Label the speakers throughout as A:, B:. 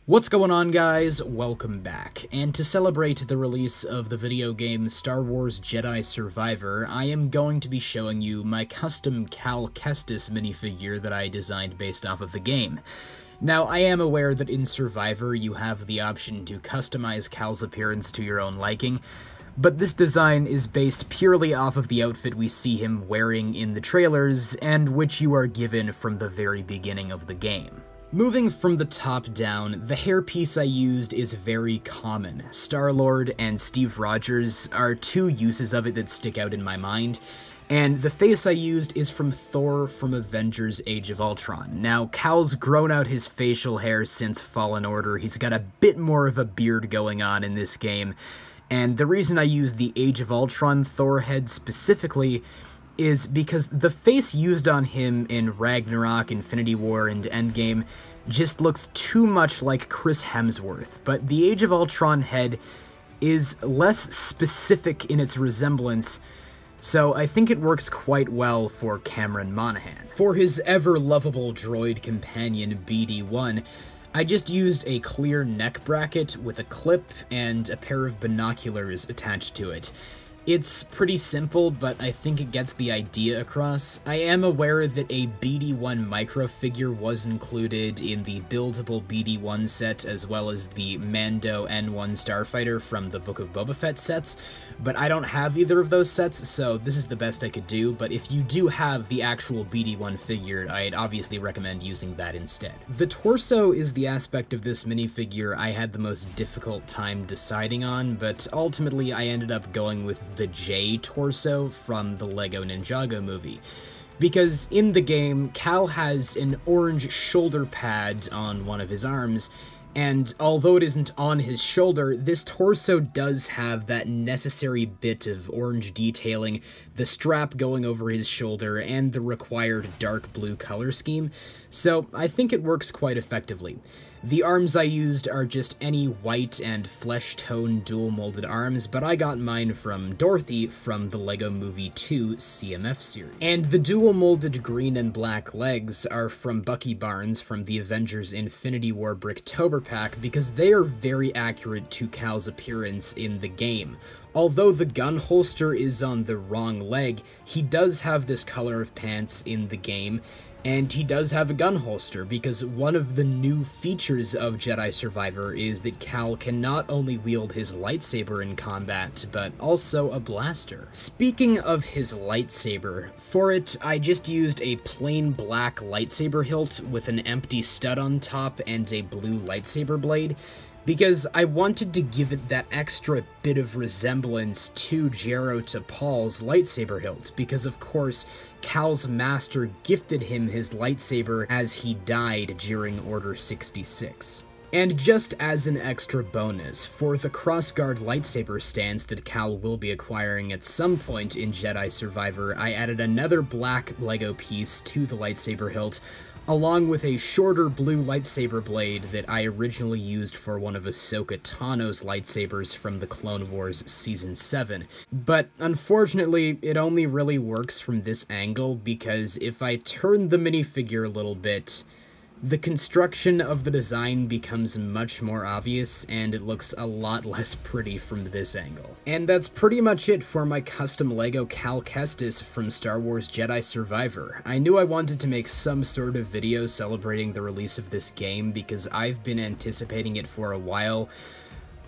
A: What's going on, guys? Welcome back. And to celebrate the release of the video game Star Wars Jedi Survivor, I am going to be showing you my custom Cal Kestis minifigure that I designed based off of the game. Now, I am aware that in Survivor you have the option to customize Cal's appearance to your own liking, but this design is based purely off of the outfit we see him wearing in the trailers, and which you are given from the very beginning of the game. Moving from the top down, the hairpiece I used is very common. Star-Lord and Steve Rogers are two uses of it that stick out in my mind, and the face I used is from Thor from Avengers Age of Ultron. Now, Cal's grown out his facial hair since Fallen Order. He's got a bit more of a beard going on in this game, and the reason I used the Age of Ultron Thor head specifically is because the face used on him in Ragnarok, Infinity War, and Endgame just looks too much like Chris Hemsworth, but the Age of Ultron head is less specific in its resemblance, so I think it works quite well for Cameron Monaghan. For his ever-lovable droid companion BD-1, I just used a clear neck bracket with a clip and a pair of binoculars attached to it. It's pretty simple, but I think it gets the idea across. I am aware that a BD-1 microfigure was included in the buildable BD-1 set, as well as the Mando N1 Starfighter from the Book of Boba Fett sets, but I don't have either of those sets, so this is the best I could do. But if you do have the actual BD-1 figure, I'd obviously recommend using that instead. The torso is the aspect of this minifigure I had the most difficult time deciding on, but ultimately I ended up going with the J torso from the Lego Ninjago movie. Because in the game, Cal has an orange shoulder pad on one of his arms, and although it isn't on his shoulder, this torso does have that necessary bit of orange detailing, the strap going over his shoulder, and the required dark blue color scheme, so I think it works quite effectively. The arms I used are just any white and flesh-tone dual-molded arms, but I got mine from Dorothy from the LEGO Movie 2 CMF series. And the dual-molded green and black legs are from Bucky Barnes from the Avengers Infinity War Bricktober pack because they are very accurate to Cal's appearance in the game. Although the gun holster is on the wrong leg, he does have this color of pants in the game, and he does have a gun holster, because one of the new features of Jedi Survivor is that Cal can not only wield his lightsaber in combat, but also a blaster. Speaking of his lightsaber, for it I just used a plain black lightsaber hilt with an empty stud on top and a blue lightsaber blade, because I wanted to give it that extra bit of resemblance to Jaro to Paul's lightsaber hilt, because of course Cal's master gifted him his lightsaber as he died during Order 66. And just as an extra bonus, for the crossguard lightsaber stance that Cal will be acquiring at some point in Jedi Survivor, I added another black Lego piece to the lightsaber hilt, along with a shorter blue lightsaber blade that I originally used for one of Ahsoka Tano's lightsabers from the Clone Wars Season 7. But unfortunately, it only really works from this angle, because if I turn the minifigure a little bit, the construction of the design becomes much more obvious, and it looks a lot less pretty from this angle. And that's pretty much it for my custom LEGO Cal Kestis from Star Wars Jedi Survivor. I knew I wanted to make some sort of video celebrating the release of this game, because I've been anticipating it for a while,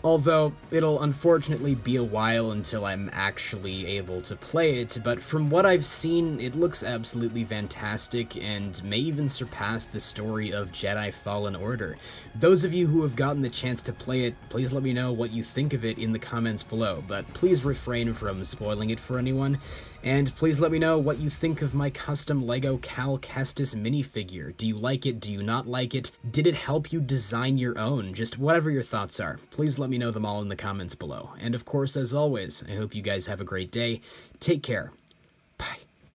A: although it'll unfortunately be a while until I'm actually able to play it, but from what I've seen, it looks absolutely fantastic and may even surpass the story of Jedi Fallen Order. Those of you who have gotten the chance to play it, please let me know what you think of it in the comments below, but please refrain from spoiling it for anyone. And please let me know what you think of my custom LEGO Cal Kestis minifigure. Do you like it? Do you not like it? Did it help you design your own? Just whatever your thoughts are. Please let me know them all in the comments below. And of course, as always, I hope you guys have a great day. Take care.